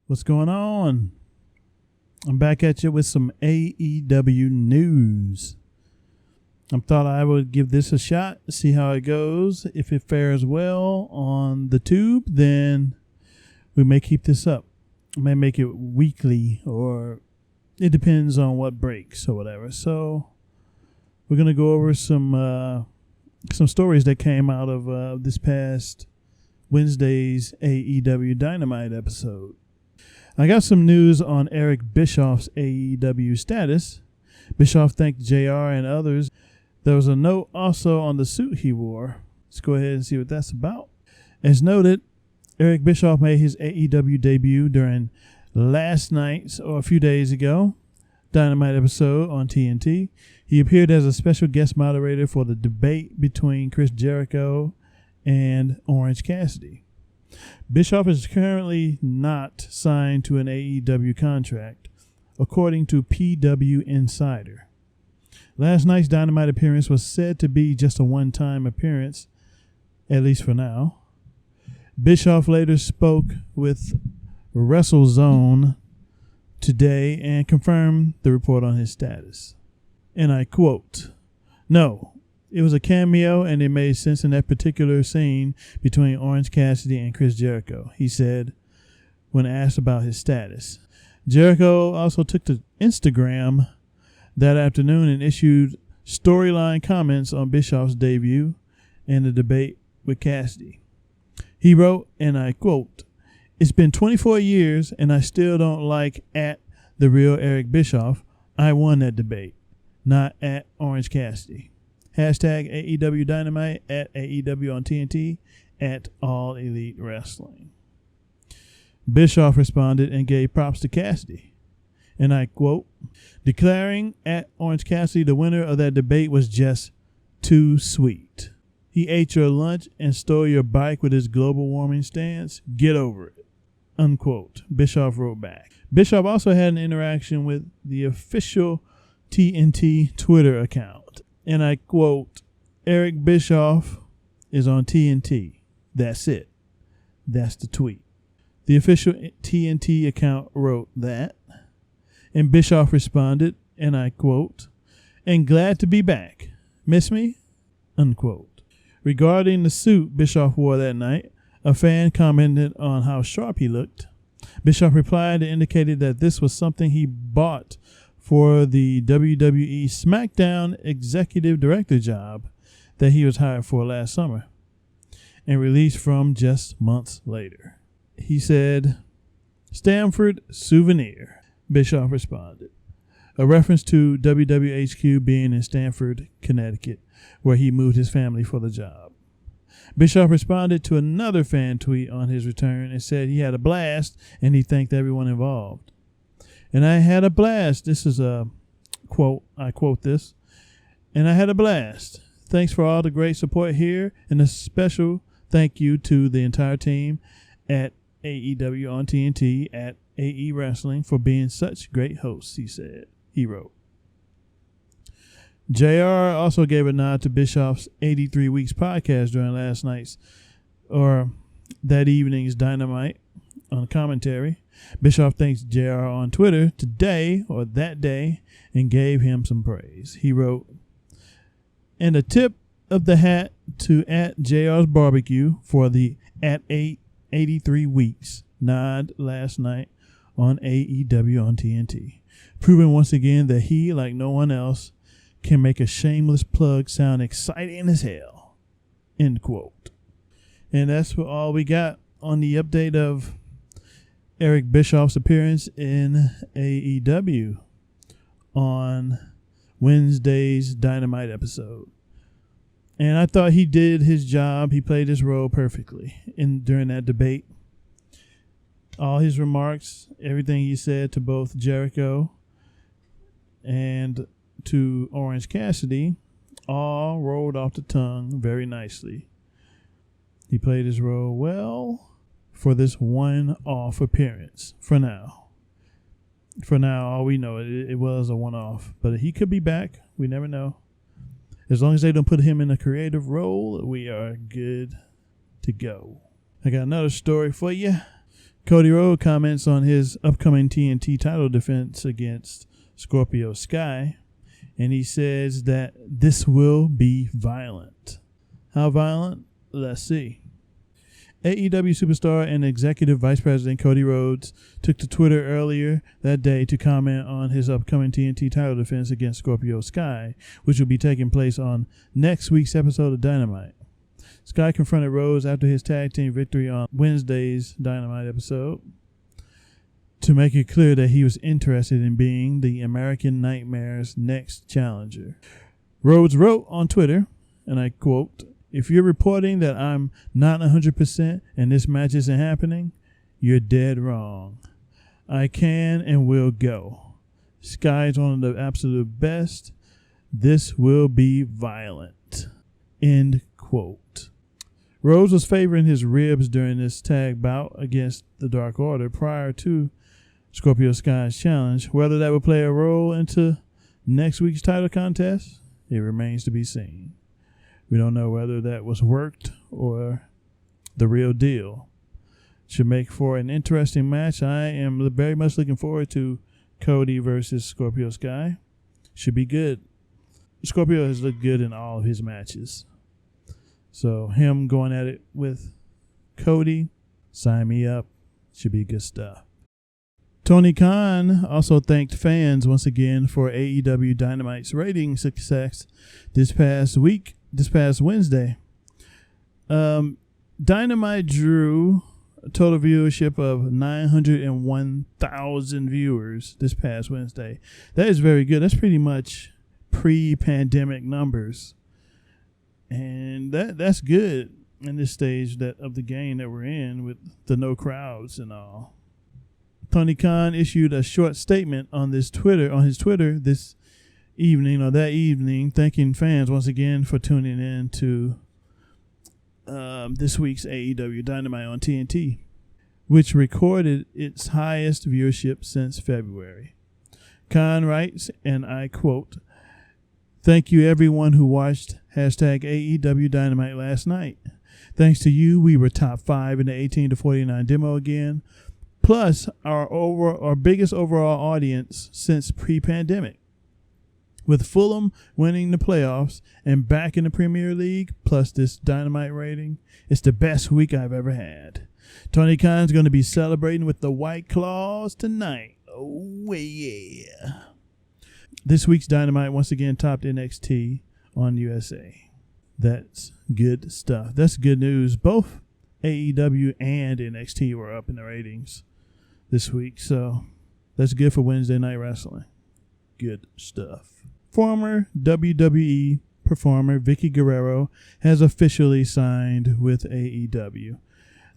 What's going on? I'm back at you with some AEW news. I thought I would give this a shot, see how it goes. If it fares well on the tube, then we may keep this up. I may make it weekly, or it depends on what breaks or whatever. So we're going to go over some stories that came out of this past Wednesday's AEW Dynamite episode. I got some news on Eric Bischoff's AEW status. Bischoff thanked JR and others. There was a note also on the suit he wore. Let's go ahead and see what that's about. As noted, Eric Bischoff made his AEW debut during last night's, or a few days ago, Dynamite episode on TNT. He appeared as a special guest moderator for the debate between Chris Jericho and Orange Cassidy. Bischoff is currently not signed to an AEW contract, according to PW Insider. Last night's Dynamite appearance was said to be just a one-time appearance, at least for now. Bischoff later spoke with WrestleZone today and confirmed the report on his status. And I quote, "No, it was a cameo and it made sense in that particular scene between Orange Cassidy and Chris Jericho," he said when asked about his status. Jericho also took to Instagram that afternoon and issued storyline comments on Bischoff's debut and the debate with Cassidy. He wrote, and I quote, "It's been 24 years and I still don't like at the real Eric Bischoff. I won that debate, not at Orange Cassidy. Hashtag AEW Dynamite, at AEW on TNT, at All Elite Wrestling." Bischoff responded and gave props to Cassidy. And I quote, "Declaring at Orange Cassidy the winner of that debate was just too sweet. He ate your lunch and stole your bike with his global warming stance. Get over it." Unquote. Bischoff wrote back. Bischoff also had an interaction with the official TNT Twitter account. And I quote, "Eric Bischoff is on TNT. That's it." That's the tweet. The official TNT account wrote that. And Bischoff responded, and I quote, "And glad to be back. Miss me?" Unquote. Regarding the suit Bischoff wore that night, a fan commented on how sharp he looked. Bischoff replied and indicated that this was something he bought for the WWE SmackDown executive director job that he was hired for last summer and released from just months later. He said, "Stamford souvenir," Bischoff responded, a reference to WWHQ being in Stamford, Connecticut, where he moved his family for the job. Bischoff responded to another fan tweet on his return and said he had a blast and he thanked everyone involved. "And I had a blast." This is a quote. I quote this. "And I had a blast. Thanks for all the great support here, and a special thank you to the entire team at AEW on TNT, at AE Wrestling, for being such great hosts," he wrote. JR also gave a nod to Bischoff's 83 Weeks podcast during last night's, or that evening's, Dynamite on commentary. Bischoff thanks JR on Twitter today, or that day, and gave him some praise. He wrote, "And a tip of the hat to at JR's Barbecue for the at 83 Weeks nod last night on AEW on TNT, proving once again that he, like no one else, can make a shameless plug sound exciting as hell." End quote. And that's all we got on the update of Eric Bischoff's appearance in AEW on Wednesday's Dynamite episode. And I thought he did his job. He played his role perfectly during that debate. All his remarks, everything he said to both Jericho and to Orange Cassidy, all rolled off the tongue very nicely. He played his role well for this one-off appearance for now. For now, all we know, it was a one-off. But he could be back. We never know. As long as they don't put him in a creative role, we are good to go. I got another story for you. Cody Rhodes comments on his upcoming TNT title defense against Scorpio Sky, and he says that this will be violent. How violent? Let's see. AEW superstar and executive vice president Cody Rhodes took to Twitter earlier that day to comment on his upcoming TNT title defense against Scorpio Sky, which will be taking place on next week's episode of Dynamite. Sky confronted Rhodes after his tag team victory on Wednesday's Dynamite episode to make it clear that he was interested in being the American Nightmare's next challenger. Rhodes wrote on Twitter, and I quote, "If you're reporting that I'm not 100% and this match isn't happening, you're dead wrong. I can and will go. Sky's one of the absolute best. This will be violent." End quote. Rhodes was favoring his ribs during this tag bout against the Dark Order prior to Scorpio Sky's challenge. Whether that would play a role into next week's title contest, it remains to be seen. We don't know whether that was worked or the real deal. Should make for an interesting match. I am very much looking forward to Cody versus Scorpio Sky. Should be good. Scorpio has looked good in all of his matches. So him going at it with Cody, sign me up. Should be good stuff. Tony Khan also thanked fans once again for AEW Dynamite's rating success this past Wednesday. Dynamite drew a total viewership of 901,000 viewers this past Wednesday. That is very good. That's pretty much pre-pandemic numbers. And that's good in this stage of the game that we're in with the no crowds and all. Tony Khan issued a short statement on his Twitter this evening or that evening, thanking fans once again for tuning in to this week's AEW Dynamite on TNT, which recorded its highest viewership since February. Khan writes, and I quote, "Thank you everyone who watched #AEW Dynamite last night. Thanks to you, we were top 5 in the 18 to 49 demo again, plus our biggest overall audience since pre-pandemic. With Fulham winning the playoffs and back in the Premier League, plus this Dynamite rating, it's the best week I've ever had. Tony Khan's going to be celebrating with the White Claws tonight. Oh, yeah." This week's Dynamite once again topped NXT on USA. That's good stuff. That's good news. Both AEW and NXT were up in the ratings this week, so that's good for Wednesday Night Wrestling. Good stuff. Former WWE performer Vickie Guerrero has officially signed with AEW.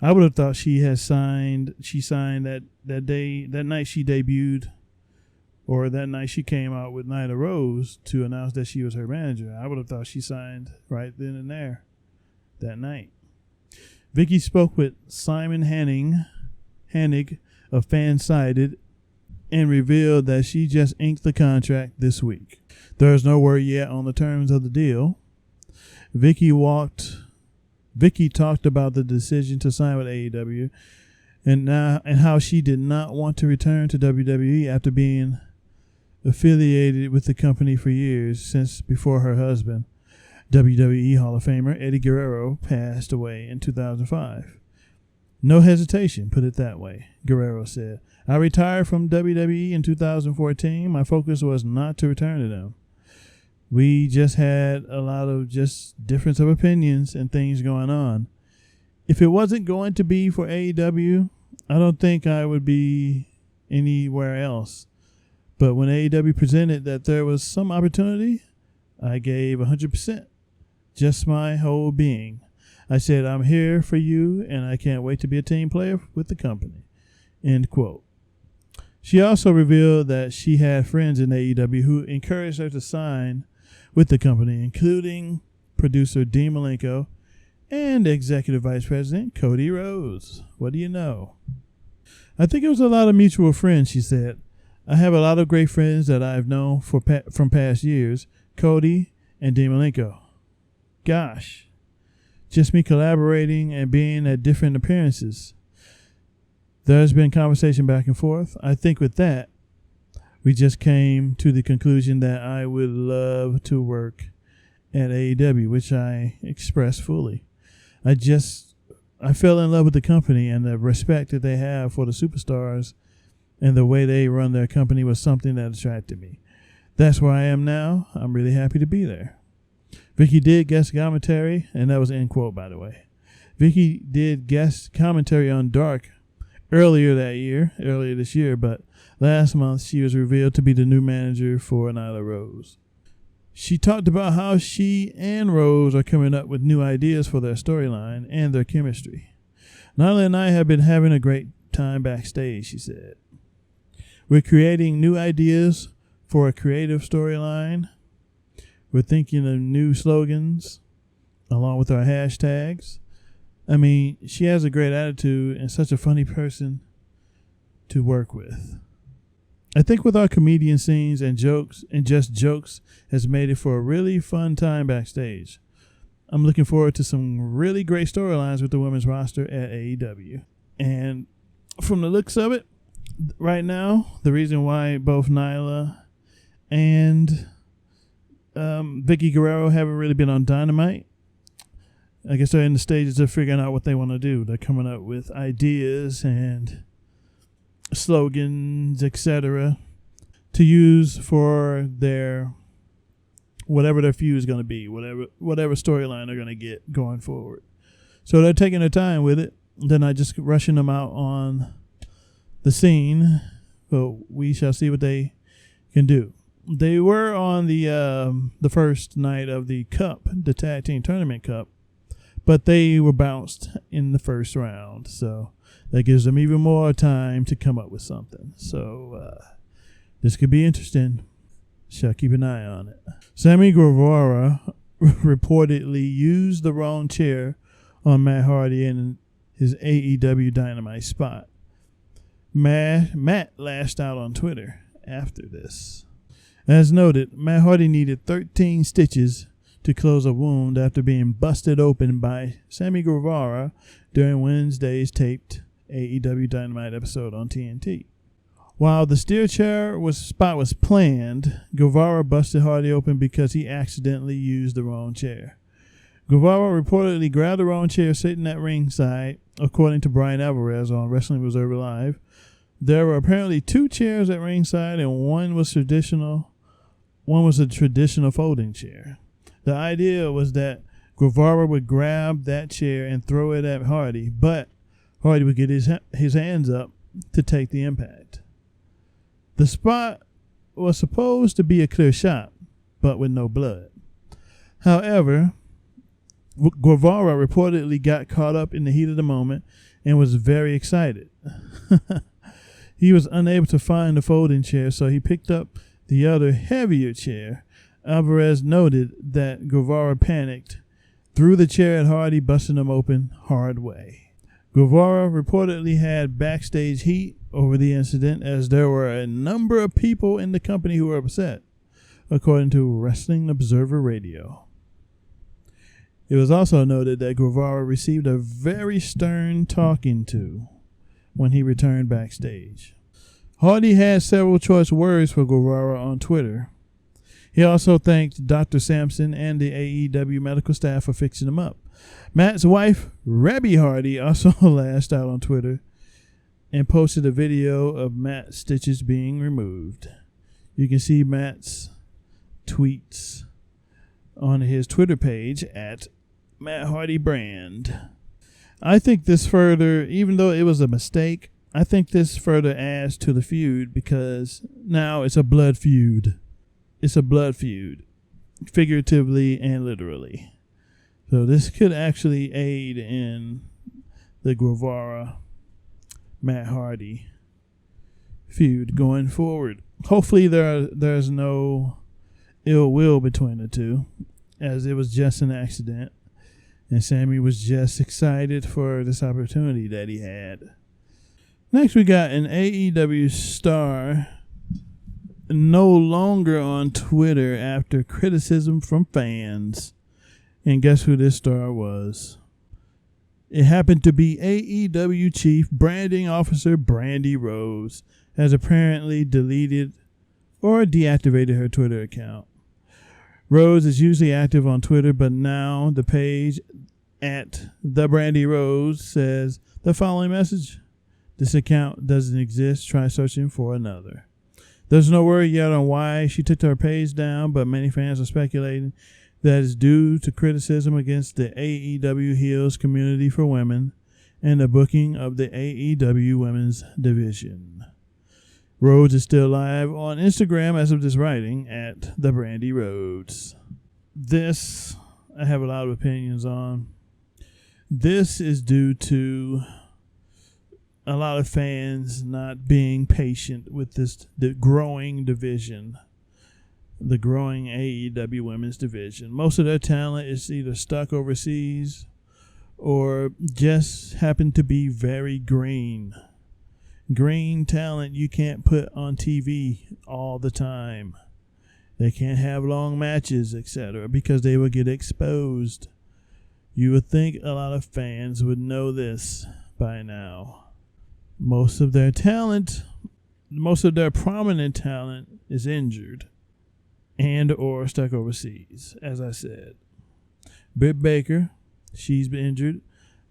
I would have thought she signed that night she debuted, or that night she came out with Nyla Rose to announce that she was her manager. I would have thought she signed right then and there that night. Vickie spoke with Simon Hennig of Fansided and revealed that she just inked the contract this week. There is no word yet on the terms of the deal. Vickie talked about the decision to sign with AEW and how she did not want to return to WWE after being affiliated with the company for years, since before her husband, WWE Hall of Famer Eddie Guerrero, passed away in 2005. "No hesitation, put it that way," Guerrero said. "I retired from WWE in 2014. My focus was not to return to them. We just had a lot of difference of opinions and things going on. If it wasn't going to be for AEW, I don't think I would be anywhere else. But when AEW presented that there was some opportunity, I gave 100%, just my whole being. I said, I'm here for you, and I can't wait to be a team player with the company." End quote. She also revealed that she had friends in AEW who encouraged her to sign with the company, including producer Dean Malenko and executive vice president Cody Rhodes. What do you know? "I think it was a lot of mutual friends," she said. "I have a lot of great friends that I've known from past years, Cody and Dean Malenko. Gosh, just me collaborating and being at different appearances. There's been conversation back and forth. I think with that, we just came to the conclusion that I would love to work at AEW, which I expressed fully. I fell in love with the company, and the respect that they have for the superstars and the way they run their company was something that attracted me. That's where I am now. I'm really happy to be there. Vickie did guest commentary, and that was end quote, by the way. Vickie did guest commentary on Dark earlier this year, but last month she was revealed to be the new manager for Nyla Rose. She talked about how she and Rose are coming up with new ideas for their storyline and their chemistry. Nyla and I have been having a great time backstage, she said. We're creating new ideas for a creative storyline. We're thinking of new slogans along with our hashtags. I mean, she has a great attitude and such a funny person to work with. I think with our comedian scenes and jokes and just jokes has made it for a really fun time backstage. I'm looking forward to some really great storylines with the women's roster at AEW. And from the looks of it, right now, the reason why both Nyla and Vickie Guerrero haven't really been on Dynamite, I guess they're in the stages of figuring out what they want to do. They're coming up with ideas and slogans, etc., to use for their whatever their feud is going to be, whatever storyline they're going to get going forward. So they're taking their time with it. They're not just rushing them out on the scene, but we shall see what they can do. They were on the first night of the Cup, the Tag Team Tournament Cup, but they were bounced in the first round, so that gives them even more time to come up with something. So this could be interesting. Shall keep an eye on it. Sammy Guevara reportedly used the wrong chair on Matt Hardy in his AEW Dynamite spot. Matt lashed out on Twitter after this. As noted, Matt Hardy needed 13 stitches to close a wound after being busted open by Sammy Guevara during Wednesday's taped AEW Dynamite episode on TNT. While the steel chair spot was planned, Guevara busted Hardy open because he accidentally used the wrong chair. Guevara reportedly grabbed the wrong chair sitting at ringside, according to Brian Alvarez on Wrestling Observer Live. There were apparently 2 chairs at ringside, and one was a traditional folding chair. The idea was that Guevara would grab that chair and throw it at Hardy, but Hardy would get his hands up to take the impact. The spot was supposed to be a clear shot, but with no blood. However, Guevara reportedly got caught up in the heat of the moment and was very excited. He was unable to find the folding chair, so he picked up the other heavier chair. Alvarez noted that Guevara panicked, threw the chair at Hardy, busting him open hard way. Guevara reportedly had backstage heat over the incident, as there were a number of people in the company who were upset, according to Wrestling Observer Radio. It was also noted that Guevara received a very stern talking to when he returned backstage. Hardy had several choice words for Guevara on Twitter. He also thanked Dr. Sampson and the AEW medical staff for fixing him up. Matt's wife, Rebby Hardy, also lashed out on Twitter and posted a video of Matt's stitches being removed. You can see Matt's tweets on his Twitter page at Matt Hardy Brand. I think this further, even though it was a mistake, I think this further adds to the feud because now it's a blood feud. It's a blood feud, figuratively and literally. So this could actually aid in the Guevara Matt Hardy feud going forward. Hopefully there's no ill will between the two, as it was just an accident, and Sammy was just excited for this opportunity that he had. Next, we got an AEW star no longer on Twitter after criticism from fans. And guess who this star was? It happened to be AEW Chief Branding Officer Brandi Rhodes has apparently deleted or deactivated her Twitter account. Rhodes is usually active on Twitter, but now the page at the Brandi Rhodes says the following message: "This account doesn't exist. Try searching for another." There's no word yet on why she took her page down, but many fans are speculating that is due to criticism against the AEW Heels community for women and the booking of the AEW Women's Division. Rhodes is still live on Instagram as of this writing at the Brandi Rhodes. This, I have a lot of opinions on. This is due to a lot of fans not being patient with the growing division. The growing AEW Women's Division. Most of their talent is either stuck overseas or just happen to be very green. Green talent you can't put on TV all the time. They can't have long matches, etc., because they will get exposed. You would think a lot of fans would know this by now. Most of their prominent talent is injured and or stuck overseas, as I said. Britt Baker, she's been injured,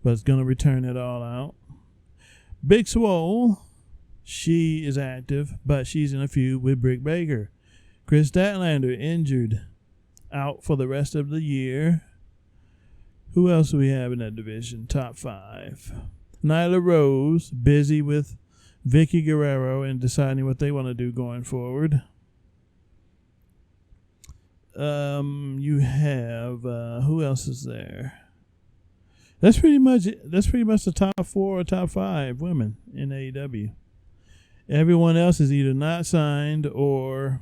but is going to return it all out. Big Swole, she is active, but she's in a feud with Britt Baker. Chris Statlander, injured, out for the rest of the year. Who else do we have in that division? Top 5. Nyla Rose, busy with Vickie Guerrero and deciding what they want to do going forward. You have who else is there? That's pretty much the top 4 or top 5 women in AEW. Everyone else is either not signed or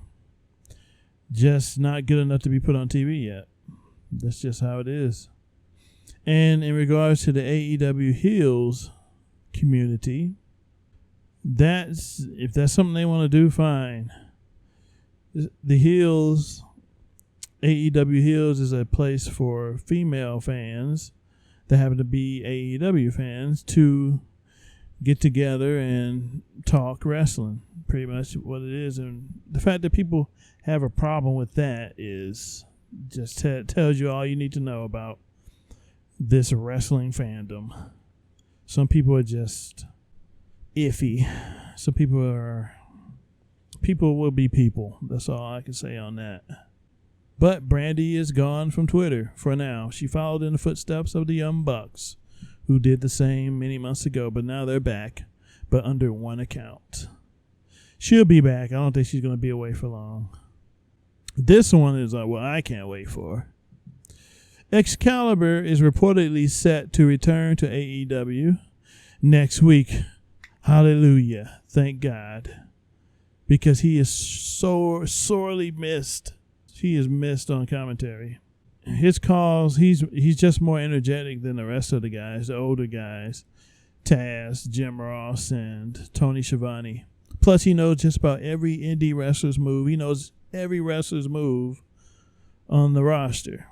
just not good enough to be put on TV yet. That's just how it is. And in regards to the AEW Heels community, if that's something they want to do, fine. The Heels, AEW Heels, is a place for female fans that happen to be AEW fans to get together and talk wrestling. Pretty much what it is. And the fact that people have a problem with that is just tells you all you need to know about this wrestling fandom. Some people are just iffy. Some people will be people. That's all I can say on that. But Brandi is gone from Twitter for now. She followed in the footsteps of the Young Bucks, who did the same many months ago, but now they're back, but under one account. She'll be back. I don't think she's going to be away for long. This one is what I can't wait for. Excalibur is reportedly set to return to AEW next week. Hallelujah. Thank God. Because he is so sorely missed. He is missed on commentary. His calls, he's just more energetic than the rest of the guys, the older guys. Taz, Jim Ross, and Tony Schiavone. Plus, he knows just about every indie wrestler's move. He knows every wrestler's move on the roster.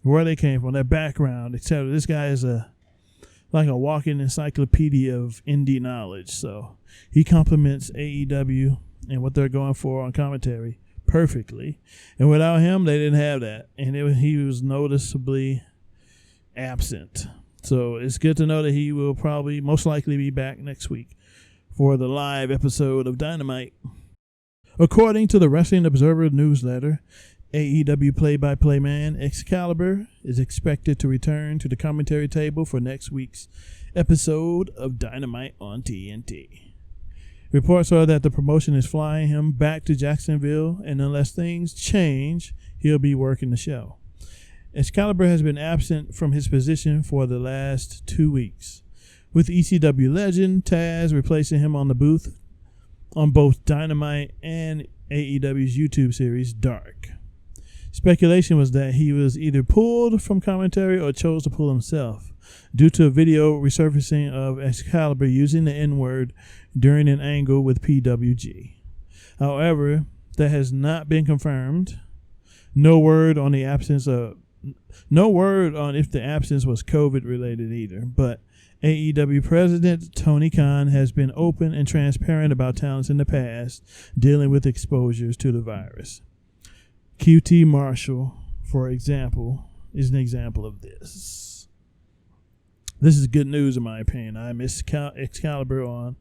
Where they came from, their background, etc. This guy is like a walking encyclopedia of indie knowledge. So he complements AEW and what they're going for on commentary perfectly. And without him, they didn't have that. And he was noticeably absent. So it's good to know that he will probably most likely be back next week for the live episode of Dynamite. According to the Wrestling Observer newsletter, AEW play-by-play man Excalibur is expected to return to the commentary table for next week's episode of Dynamite on TNT. Reports are that the promotion is flying him back to Jacksonville, and unless things change, he'll be working the show. Excalibur has been absent from his position for the last 2 weeks, with ECW legend Taz replacing him on the booth on both Dynamite and AEW's YouTube series Dark. Speculation was that he was either pulled from commentary or chose to pull himself due to a video resurfacing of Excalibur using the N-word during an angle with PWG. However, that has not been confirmed. No word on if the absence was COVID related either, but AEW president Tony Khan has been open and transparent about talents in the past dealing with exposures to the virus. QT Marshall, for example, is an example of this. This is good news in my opinion. I miss Excalibur on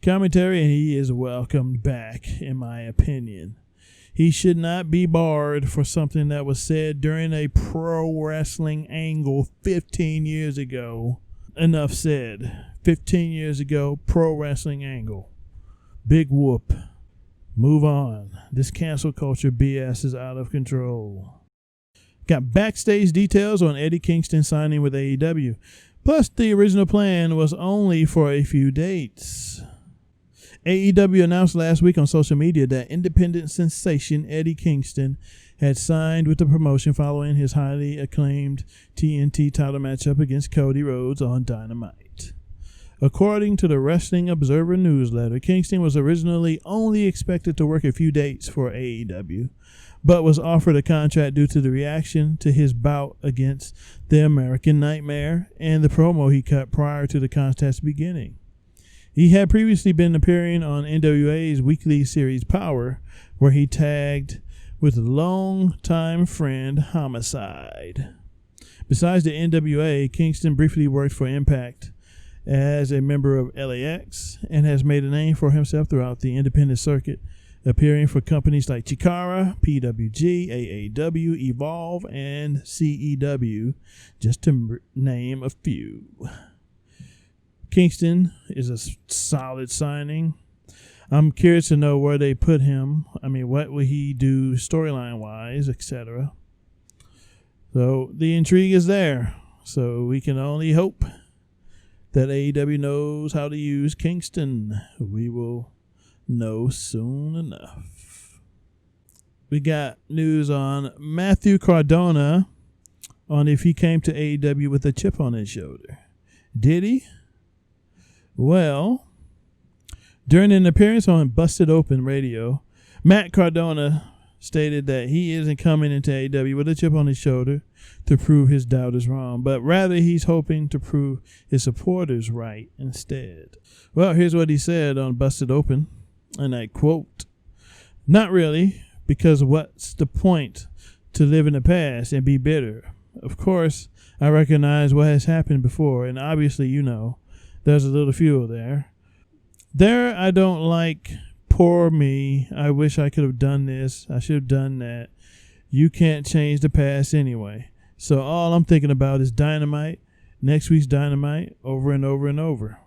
commentary, and he is welcomed back in my opinion. He should not be barred for something that was said during a pro wrestling angle 15 years ago. Enough said. 15 years ago, pro wrestling angle. Big whoop. Move on. This cancel culture BS is out of control. Got backstage details on Eddie Kingston signing with AEW. Plus, the original plan was only for a few dates. AEW announced last week on social media that independent sensation Eddie Kingston had signed with the promotion following his highly acclaimed TNT title matchup against Cody Rhodes on Dynamite. According to the Wrestling Observer newsletter, Kingston was originally only expected to work a few dates for AEW, but was offered a contract due to the reaction to his bout against the American Nightmare and the promo he cut prior to the contest beginning. He had previously been appearing on NWA's weekly series Power, where he tagged with longtime friend Homicide. Besides the NWA, Kingston briefly worked for Impact as a member of LAX and has made a name for himself throughout the independent circuit, appearing for companies like Chikara, PWG, AAW, Evolve, and CEW, just to name a few. Kingston is a solid signing. I'm curious to know where they put him. I mean, what will he do storyline-wise, etc. So the intrigue is there. So we can only hope that AEW knows how to use Kingston. We will know soon enough. We got news on Matthew Cardona on if he came to AEW with a chip on his shoulder. Did he? Well, during an appearance on Busted Open Radio, Matt Cardona stated that he isn't coming into AEW with a chip on his shoulder to prove his doubters wrong, but rather he's hoping to prove his supporters right instead. Well, here's what he said on Busted Open, and I quote, "Not really, because what's the point to live in the past and be bitter? Of course, I recognize what has happened before, and obviously, you know, there's a little fuel there. There, I don't like, poor me, I wish I could have done this, I should have done that. You can't change the past anyway. So all I'm thinking about is Dynamite, next week's Dynamite, over and over and over.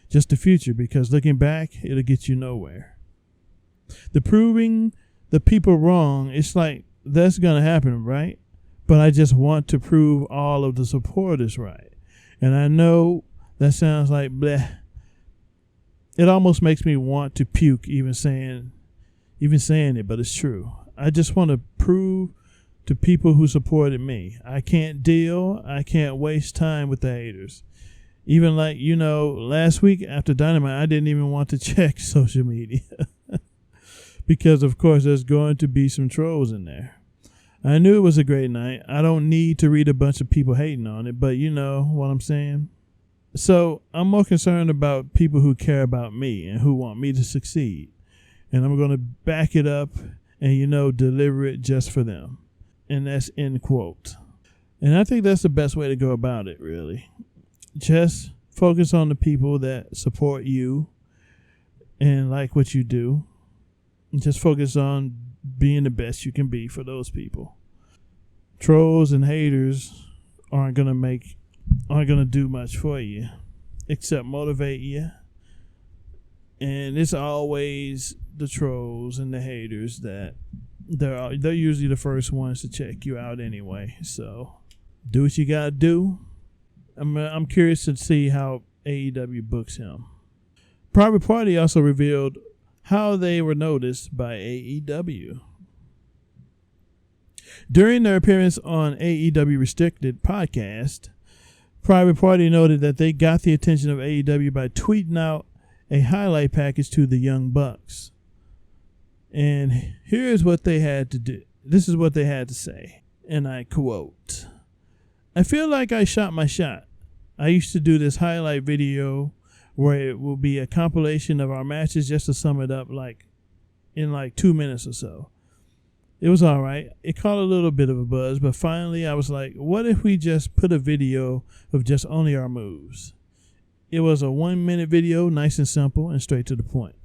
Just the future, because looking back, it'll get you nowhere. The proving the people wrong, it's like, that's going to happen, right? But I just want to prove all of the supporters right. And I know that sounds like bleh. It almost makes me want to puke even saying it, but it's true. I just want to prove to people who supported me. I can't waste time with the haters. Even like, you know, last week after Dynamite, I didn't even want to check social media. Because, of course, there's going to be some trolls in there. I knew it was a great night. I don't need to read a bunch of people hating on it, but you know what I'm saying? So I'm more concerned about people who care about me and who want me to succeed. And I'm going to back it up and, you know, deliver it just for them. And that's end quote. And I think that's the best way to go about it, really. Just focus on the people that support you and like what you do. And just focus on being the best you can be for those people. Trolls and haters aren't going to do much for you except motivate you. And it's always the trolls and the haters that they're usually the first ones to check you out anyway. So do what you gotta do. I'm curious to see how AEW books him. Private Party also revealed how they were noticed by AEW. During their appearance on AEW Restricted podcast, Private Party noted that they got the attention of AEW by tweeting out a highlight package to the Young Bucks. And here's what they had to do. This is what they had to say. And I quote, "I feel like I shot my shot. I used to do this highlight video where it will be a compilation of our matches just to sum it up in 2 minutes or so. It was all right. It caught a little bit of a buzz, but finally I was like, what if we just put a video of just only our moves? It was a 1-minute video, nice and simple and straight to the point.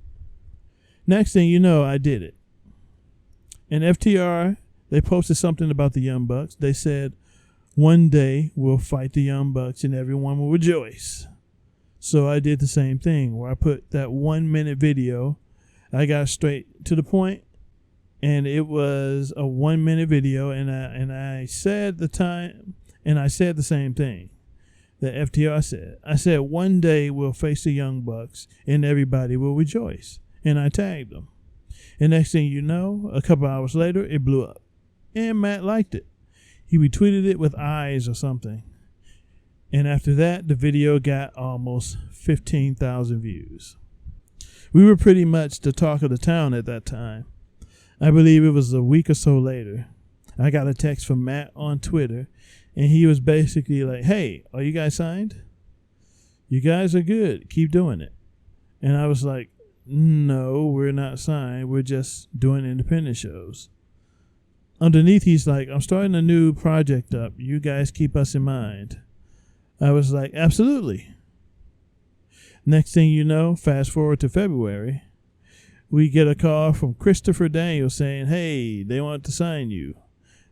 Next thing you know, I did it. And FTR, they posted something about the Young Bucks. They said, one day we'll fight the Young Bucks and everyone will rejoice. So I did the same thing where I put that 1-minute video. I got straight to the point, and it was a 1-minute video, and I said the time, and I said the same thing that FTR said. I said, one day we'll face the Young Bucks and everybody will rejoice. And I tagged them. And next thing you know, a couple hours later, it blew up. And Matt liked it. He retweeted it with eyes or something. And after that, the video got almost 15,000 views. We were pretty much the talk of the town at that time. I believe it was a week or so later. I got a text from Matt on Twitter, and he was basically like, hey, are you guys signed? You guys are good. Keep doing it. And I was like, no, we're not signed. We're just doing independent shows. Underneath, he's like, I'm starting a new project up. You guys keep us in mind. I was like, absolutely. Next thing you know, fast forward to February, we get a call from Christopher Daniels saying, hey, they want to sign you.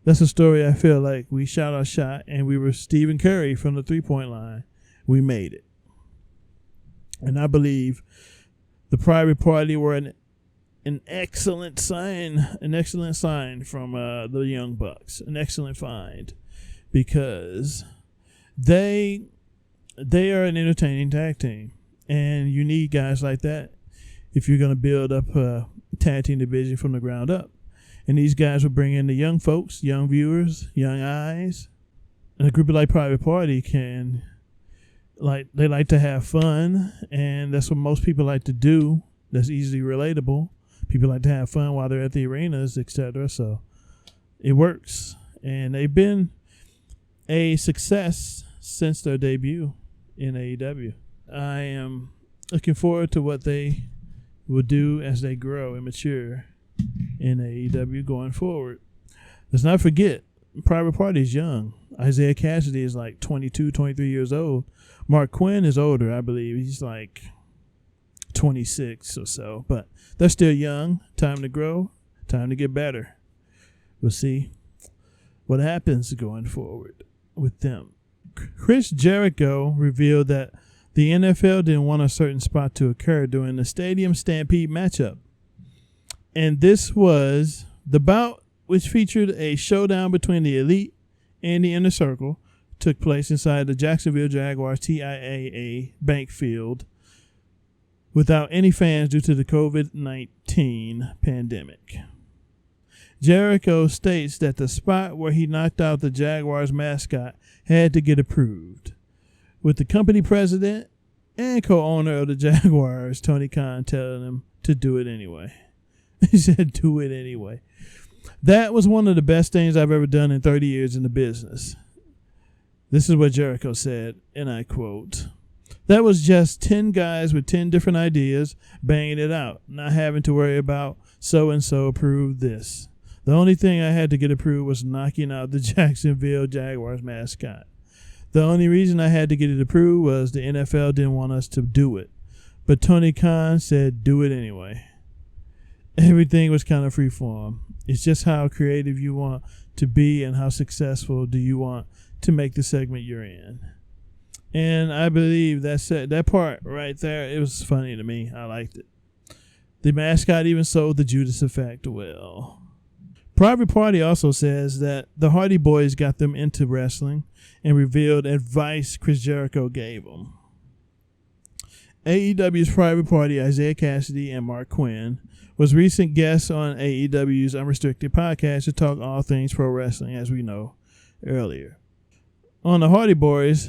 That's a story I feel like we shot our shot and we were Stephen Curry from the 3-point line. We made it. And I believe the private party were an excellent sign from the Young Bucks. An excellent find because they are an entertaining tag team. And you need guys like that if you're going to build up a tag team division from the ground up. And these guys will bring in the young folks, young viewers, young eyes. And a group like Private Party they like to have fun. And that's what most people like to do. That's easily relatable. People like to have fun while they're at the arenas, etc. So it works. And they've been a success since their debut in AEW. I am looking forward to what they will do as they grow and mature in AEW going forward. Let's not forget, Private Party is young. Isaiah Cassidy is like 22, 23 years old. Mark Quinn is older, I believe. He's like 26 or so. But they're still young. Time to grow. Time to get better. We'll see what happens going forward with them. Chris Jericho revealed that the NFL didn't want a certain spot to occur during the Stadium Stampede matchup. And this was the bout, which featured a showdown between the Elite and the Inner Circle, took place inside the Jacksonville Jaguars TIAA Bank Field without any fans due to the COVID-19 pandemic. Jericho states that the spot where he knocked out the Jaguars mascot had to get approved, with the company president and co-owner of the Jaguars, Tony Khan, telling him to do it anyway. He said, do it anyway. That was one of the best things I've ever done in 30 years in the business. This is what Jericho said, and I quote, that was just 10 guys with 10 different ideas banging it out, not having to worry about so-and-so approved this. The only thing I had to get approved was knocking out the Jacksonville Jaguars mascot. The only reason I had to get it approved was the NFL didn't want us to do it. But Tony Khan said, do it anyway. Everything was kind of free form. It's just how creative you want to be and how successful do you want to make the segment you're in. And I believe that part right there, it was funny to me. I liked it. The mascot even sold the Judas effect well. Private Party also says that the Hardy Boys got them into wrestling and revealed advice Chris Jericho gave them. AEW's Private Party, Isaiah Cassidy and Mark Quinn, was recent guests on AEW's Unrestricted podcast to talk all things pro wrestling, as we know earlier. On the Hardy Boys,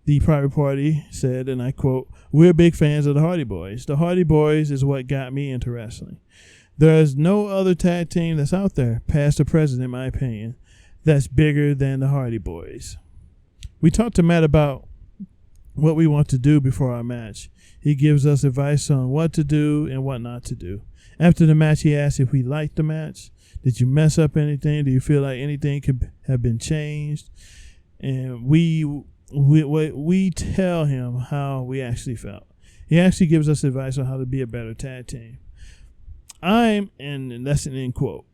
the Private Party said, and I quote, we're big fans of the Hardy Boys. The Hardy Boys is what got me into wrestling. There is no other tag team that's out there, past or present in my opinion, that's bigger than the Hardy Boys. We talked to Matt about what we want to do before our match. He gives us advice on what to do and what not to do. After the match, he asks if we liked the match. Did you mess up anything? Do you feel like anything could have been changed? And we tell him how we actually felt. He actually gives us advice on how to be a better tag team. And that's an end quote.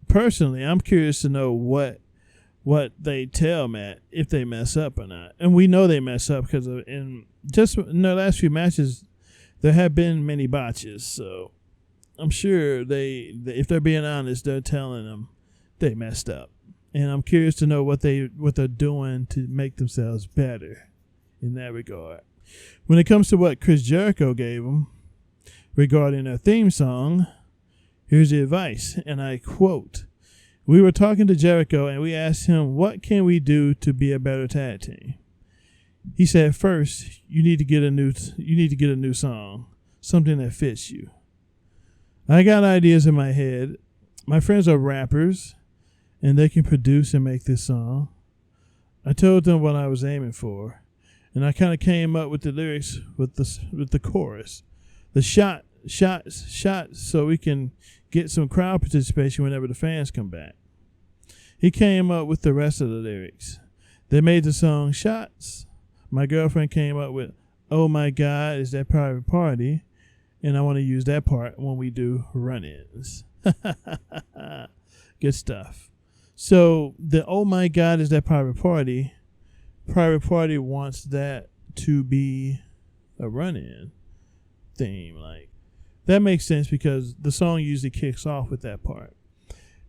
Personally, I'm curious to know what they tell Matt if they mess up or not. And we know they mess up because in the last few matches, there have been many botches. So I'm sure if they're being honest, they're telling them they messed up. And I'm curious to know what they're doing to make themselves better in that regard. When it comes to what Chris Jericho gave them regarding their theme song, here's the advice, and I quote, "We were talking to Jericho and we asked him, what can we do to be a better tag team? He said, first, you need to get a new song, something that fits you. I got ideas in my head. My friends are rappers and they can produce and make this song. I told them what I was aiming for, and I kind of came up with the lyrics with the chorus. The shot, so we can get some crowd participation whenever the fans come back. He came up with the rest of the lyrics. They made the song Shots. My girlfriend came up with, oh my God, is that private party? And I want to use that part when we do run-ins." Good stuff. So the oh my God, is that private party? Private party wants that to be a run-in theme. Like, that makes sense because the song usually kicks off with that part.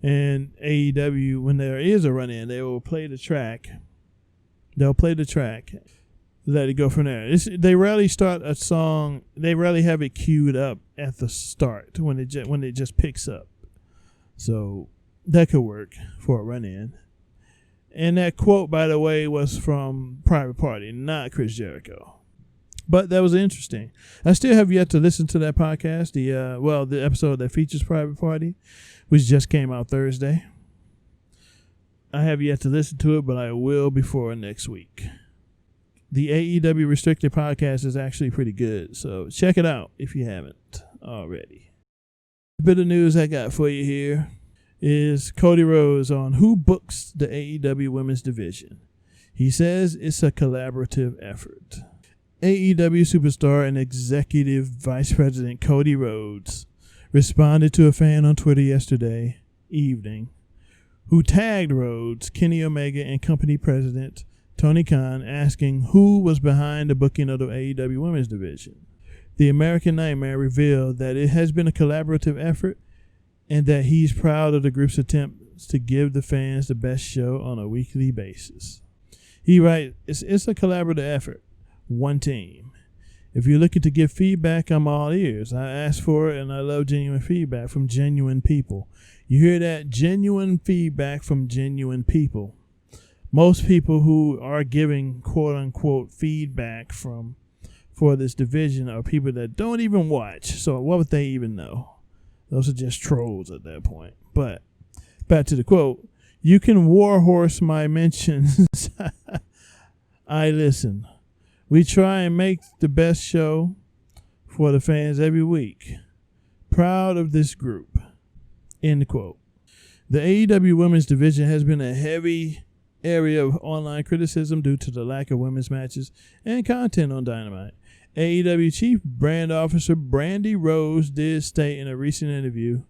And AEW, when there is a run-in, they will play the track. They'll play the track, let it go from there. They rarely start a song. They rarely have it queued up at the start when it just picks up. So that could work for a run-in. And that quote, by the way, was from Private Party, not Chris Jericho. But that was interesting. I still have yet to listen to that podcast, the episode that features Private Party, which just came out Thursday. I have yet to listen to it, but I will before next week. The AEW Restricted podcast is actually pretty good, so check it out if you haven't already. A bit of news I got for you here is Cody Rhodes on who books the AEW Women's Division. He says it's a collaborative effort. AEW superstar and executive vice president Cody Rhodes responded to a fan on Twitter yesterday evening who tagged Rhodes, Kenny Omega, and company president Tony Khan, asking who was behind the booking of the AEW Women's Division. The American Nightmare revealed that it has been a collaborative effort and that he's proud of the group's attempts to give the fans the best show on a weekly basis. He writes, it's a collaborative effort, one team. If you're looking to give feedback, I'm all ears. I ask for it, and I love genuine feedback from genuine people. You hear that? Genuine feedback from genuine people. Most people who are giving quote-unquote feedback for this division are people that don't even watch. So what would they even know? Those are just trolls at that point. But back to the quote. You can warhorse my mentions. I listen. We try and make the best show for the fans every week. Proud of this group. End quote. The AEW Women's Division has been a heavy area of online criticism due to the lack of women's matches and content on Dynamite. AEW Chief Brand Officer Brandy Rose did state in a recent interview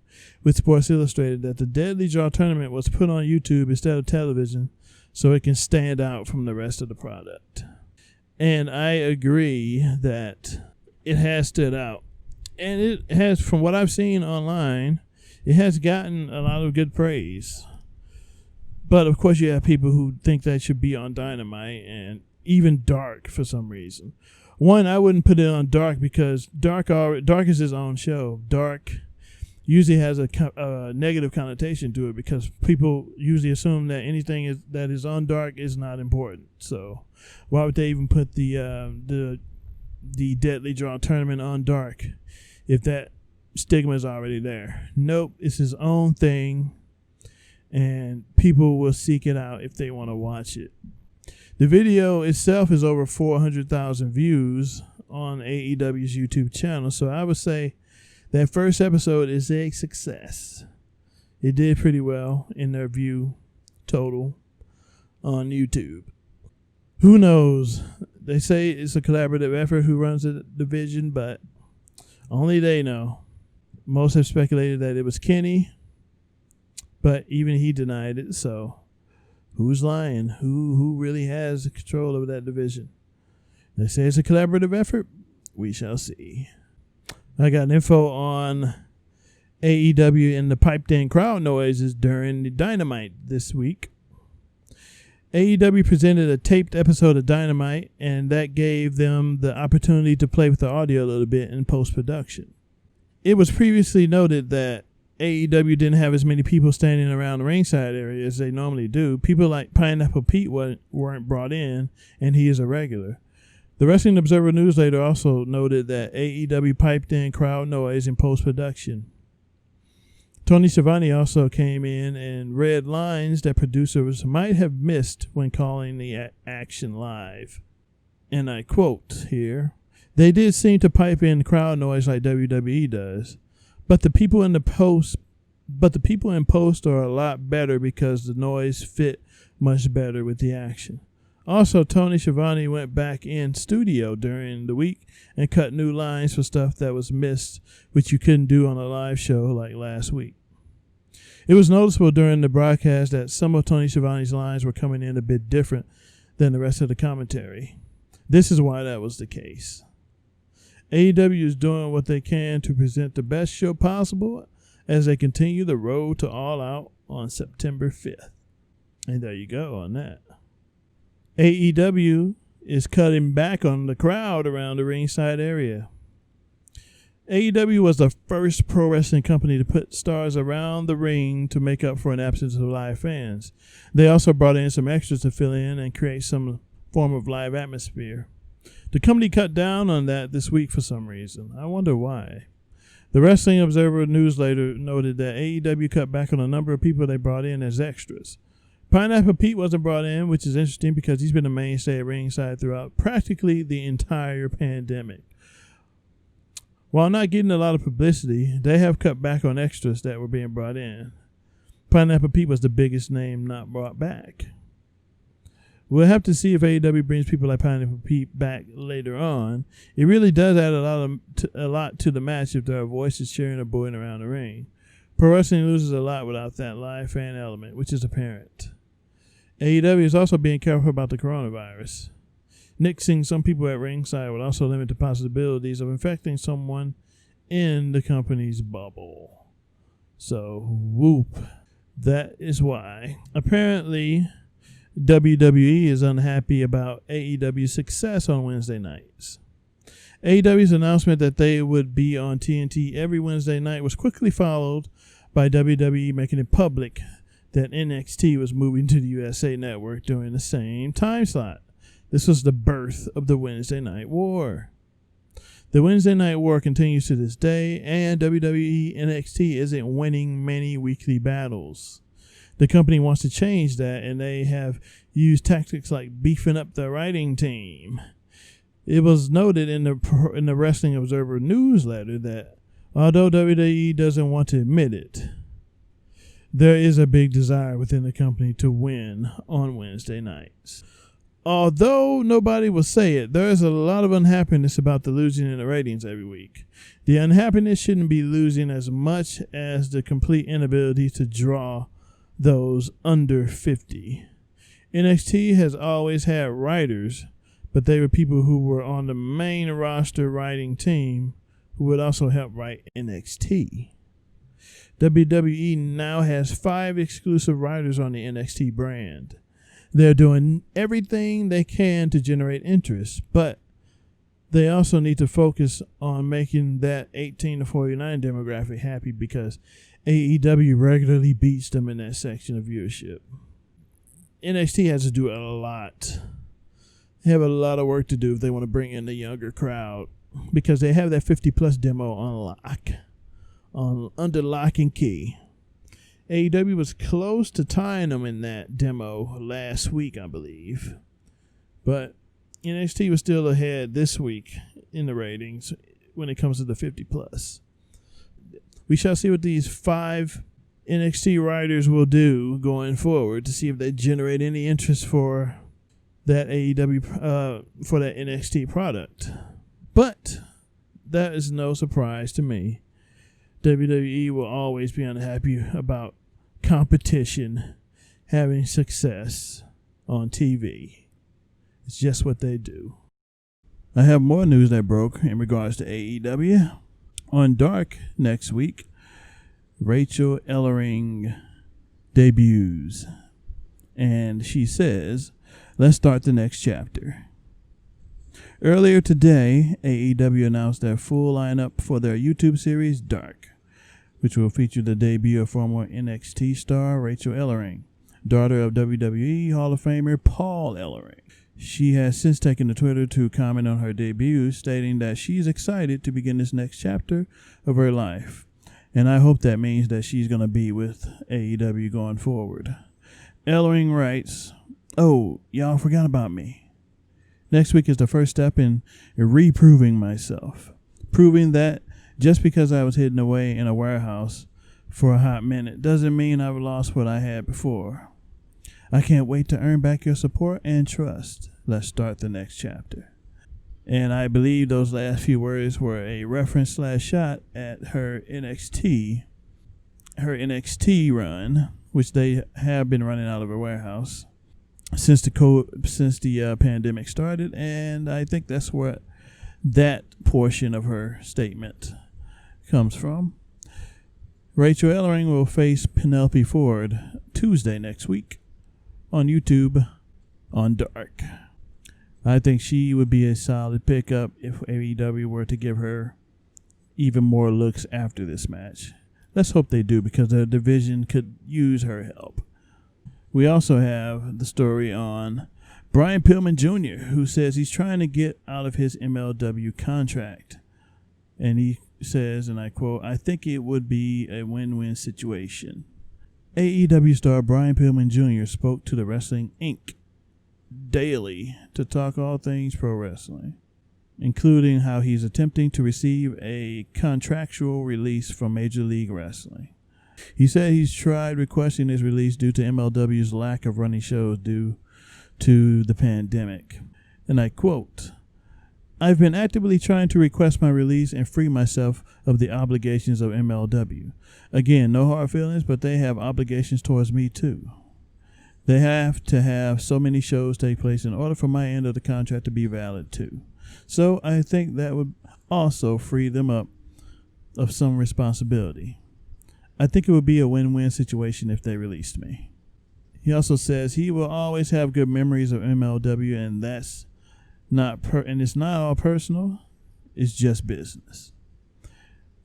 with Sports Illustrated that the Deadly Draw tournament was put on YouTube instead of television so it can stand out from the rest of the product. And I agree that it has stood out. And it has, from what I've seen online, it has gotten a lot of good praise. But of course you have people who think that should be on Dynamite and even Dark for some reason. One, I wouldn't put it on Dark because Dark is his own show. Dark usually has a negative connotation to it because people usually assume that anything that is on Dark is not important. So why would they even put the Deadly Draw tournament on Dark if that stigma is already there? Nope, it's his own thing, and people will seek it out if they want to watch it. The video itself is over 400,000 views on AEW's YouTube channel, so I would say that first episode is a success. It did pretty well in their view total on YouTube. Who knows? They say it's a collaborative effort who runs the division, but only they know. Most have speculated that it was Kenny, but even he denied it, so who's lying? Who really has control over that division? They say it's a collaborative effort. We shall see. I got info on AEW and the piped-in crowd noises during the Dynamite this week. AEW presented a taped episode of Dynamite, and that gave them the opportunity to play with the audio a little bit in post-production. It was previously noted that AEW didn't have as many people standing around the ringside area as they normally do. People like Pineapple Pete weren't brought in, and he is a regular. The Wrestling Observer newsletter also noted that AEW piped in crowd noise in post-production. Tony Schiavone also came in and read lines that producers might have missed when calling the action live. And I quote here, "They did seem to pipe in crowd noise like WWE does, but the people in post are a lot better because the noise fit much better with the action." Also, Tony Schiavone went back in studio during the week and cut new lines for stuff that was missed, which you couldn't do on a live show like last week. It was noticeable during the broadcast that some of Tony Schiavone's lines were coming in a bit different than the rest of the commentary. This is why that was the case. AEW is doing what they can to present the best show possible as they continue the road to All Out on September 5th. And there you go on that. AEW is cutting back on the crowd around the ringside area. AEW was the first pro wrestling company to put stars around the ring to make up for an absence of live fans. They also brought in some extras to fill in and create some form of live atmosphere. The company cut down on that this week for some reason. I wonder why. The Wrestling Observer newsletter noted that AEW cut back on a number of people they brought in as extras. Pineapple Pete wasn't brought in, which is interesting because he's been a mainstay at ringside throughout practically the entire pandemic. While not getting a lot of publicity, they have cut back on extras that were being brought in. Pineapple Pete was the biggest name not brought back. We'll have to see if AEW brings people like Pineapple Pete back later on. It really does add a lot to the match if there are voices cheering or booing around the ring. Pro wrestling loses a lot without that live fan element, which is apparent. AEW is also being careful about the coronavirus. Nixing some people at ringside would also limit the possibilities of infecting someone in the company's bubble. So, whoop. That is why. Apparently, WWE is unhappy about AEW's success on Wednesday nights. AEW's announcement that they would be on TNT every Wednesday night was quickly followed by WWE making it public that NXT was moving to the USA Network during the same time slot. This was the birth of the Wednesday Night War. The Wednesday Night War continues to this day, and WWE NXT isn't winning many weekly battles. The company wants to change that, and they have used tactics like beefing up the writing team. It was noted in the Wrestling Observer newsletter that although WWE doesn't want to admit it, there is a big desire within the company to win on Wednesday nights. Although nobody will say it, there is a lot of unhappiness about the losing in the ratings every week. The unhappiness shouldn't be losing as much as the complete inability to draw those under 50. NXT has always had writers, but they were people who were on the main roster writing team who would also help write NXT. WWE now has 5 exclusive writers on the NXT brand. They're doing everything they can to generate interest, but they also need to focus on making that 18 to 49 demographic happy because AEW regularly beats them in that section of viewership. NXT has to do a lot. They have a lot of work to do if they want to bring in the younger crowd because they have that 50-plus demo under lock and key. AEW was close to tying them in that demo last week, I believe. But NXT was still ahead this week in the ratings when it comes to the 50 plus. We shall see what these 5 NXT writers will do going forward to see if they generate any interest for that AEW, for that NXT product. But that is no surprise to me. WWE will always be unhappy about competition having success on TV. It's just what they do. I have more news that broke in regards to AEW. On Dark next week, Rachael Ellering debuts, and she says, "Let's start the next chapter." Earlier today, AEW announced their full lineup for their YouTube series Dark, which will feature the debut of former NXT star Rachael Ellering, daughter of WWE Hall of Famer Paul Ellering. She has since taken to Twitter to comment on her debut, stating that she's excited to begin this next chapter of her life. And I hope that means that she's going to be with AEW going forward. Ellering writes, "Oh, y'all forgot about me. Next week is the first step in reproving myself. Proving that just because I was hidden away in a warehouse for a hot minute doesn't mean I've lost what I had before. I can't wait to earn back your support and trust. Let's start the next chapter." And I believe those last few words were a reference / shot at her NXT run, which they have been running out of a warehouse since the pandemic started, and I think that's where that portion of her statement comes from. Rachael Ellering will face Penelope Ford Tuesday next week on YouTube on Dark. I think she would be a solid pickup if AEW were to give her even more looks after this match. Let's hope they do, because the division could use her help. We also have the story on Brian Pillman Jr., who says he's trying to get out of his MLW contract. And he says, and I quote, "I think it would be a win-win situation." AEW star Brian Pillman Jr. spoke to the Wrestling Inc. Daily to talk all things pro wrestling, including how he's attempting to receive a contractual release from Major League Wrestling. He said he's tried requesting his release due to MLW's lack of running shows due to the pandemic. And I quote, "I've been actively trying to request my release and free myself of the obligations of MLW. Again, no hard feelings, but they have obligations towards me too. They have to have so many shows take place in order for my end of the contract to be valid too. So I think that would also free them up of some responsibility. I think it would be a win-win situation if they released me." He also says he will always have good memories of MLW, and that's and it's not all personal, it's just business.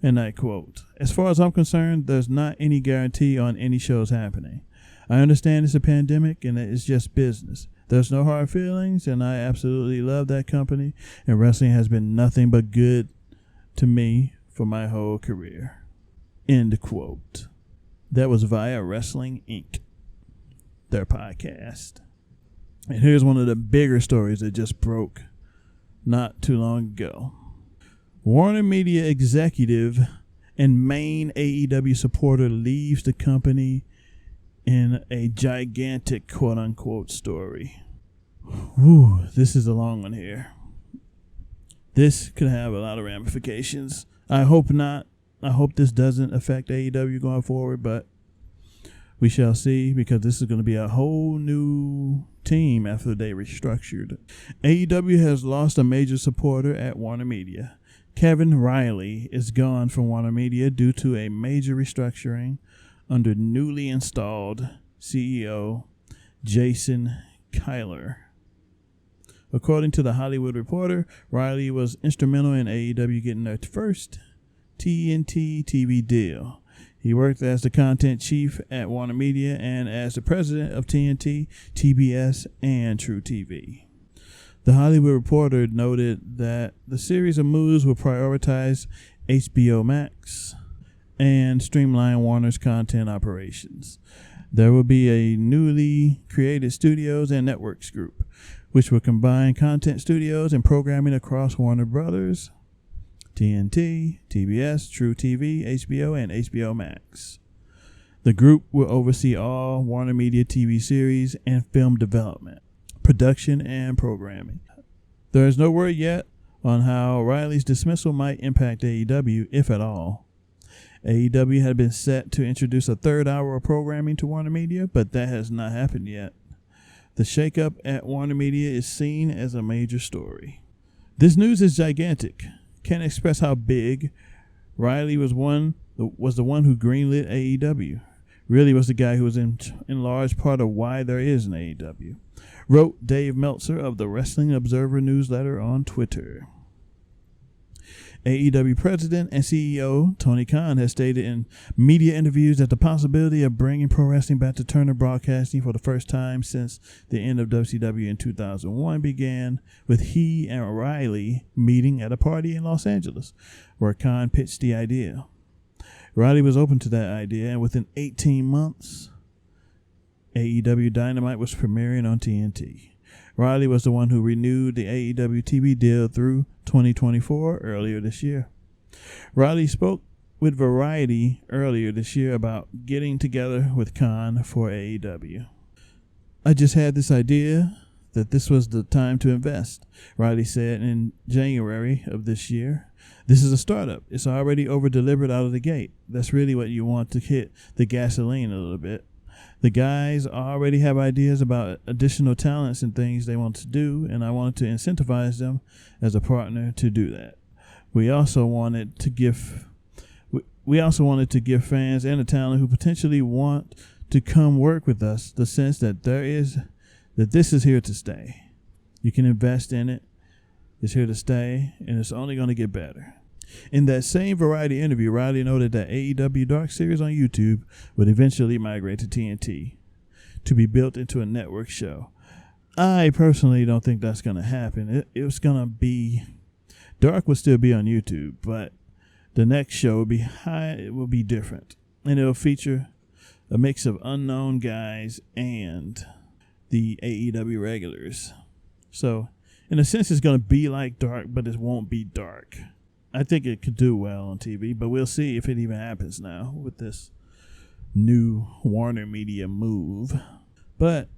And I quote, "As far as I'm concerned, there's not any guarantee on any shows happening. I understand it's a pandemic and it's just business. There's no hard feelings, and I absolutely love that company, and wrestling has been nothing but good to me for my whole career." End quote. That was via Wrestling Inc., their podcast. And here's one of the bigger stories that just broke not too long ago. Warner Media executive and main AEW supporter leaves the company in a gigantic quote-unquote story. Whew, this is a long one here. This could have a lot of ramifications. I hope not. I hope this doesn't affect AEW going forward, but we shall see, because this is going to be a whole new team after they restructured. AEW has lost a major supporter at Warner Media. Kevin Reilly is gone from Warner Media due to a major restructuring under newly installed CEO Jason Kyler. According to The Hollywood Reporter, Reilly was instrumental in AEW getting their first TNT TV deal. He worked as the content chief at Warner Media and as the president of TNT, TBS, and True TV. The Hollywood Reporter noted that the series of moves will prioritize HBO Max and streamline Warner's content operations. There will be a newly created studios and networks group, which will combine content studios and programming across Warner Brothers, TNT, TBS, True TV, HBO, and HBO Max. The group will oversee all Warner Media TV series and film development, production, and programming. There is no word yet on how Reilly's dismissal might impact AEW, if at all. AEW had been set to introduce a third hour of programming to Warner Media, but that has not happened yet. The shakeup at Warner Media is seen as a major story. This news is gigantic. Can't express how big. Reilly was the one who greenlit AEW. Really was the guy who was in large part of why there is an AEW, wrote Dave Meltzer of the Wrestling Observer newsletter on Twitter. AEW president and CEO Tony Khan has stated in media interviews that the possibility of bringing pro wrestling back to Turner Broadcasting for the first time since the end of WCW in 2001 began with he and Reilly meeting at a party in Los Angeles, where Khan pitched the idea. Reilly was open to that idea, and within 18 months, AEW Dynamite was premiering on TNT. Reilly was the one who renewed the AEW TV deal through 2024 earlier this year. Reilly spoke with Variety earlier this year about getting together with Khan for AEW. I just had this idea that this was the time to invest, Reilly said in January of this year. This is a startup. It's already over-delivered out of the gate. That's really what you want to hit the gasoline a little bit. The guys already have ideas about additional talents and things they want to do, and I wanted to incentivize them as a partner to do that. We also wanted to give fans and the talent who potentially want to come work with us the sense that this is here to stay. You can invest in it. It's here to stay, and it's only going to get better. In that same Variety interview, Reilly noted that AEW Dark series on YouTube would eventually migrate to TNT to be built into a network show. I personally don't think that's going to happen. It was going to be... Dark will still be on YouTube, but the next show will be high. It will be different, and it will feature a mix of unknown guys and the AEW regulars. So, in a sense, it's going to be like Dark, but it won't be Dark. I think it could do well on TV, but we'll see if it even happens now with this new Warner Media move. But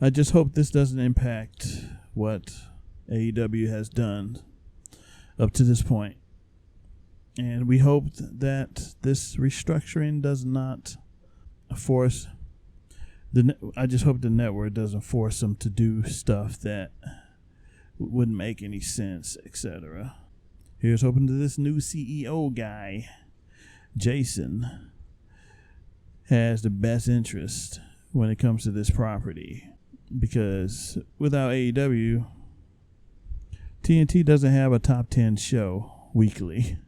I just hope this doesn't impact what AEW has done up to this point. And we hope that this restructuring does not force I just hope the network doesn't force them to do stuff that wouldn't make any sense, etc. Here's hoping that this new CEO guy, Jason, has the best interest when it comes to this property. Because without AEW, TNT doesn't have a top 10 show weekly.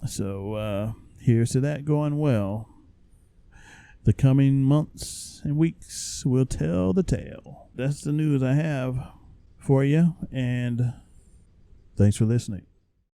So here's to that going well. The coming months and weeks will tell the tale. That's the news I have for you, and thanks for listening.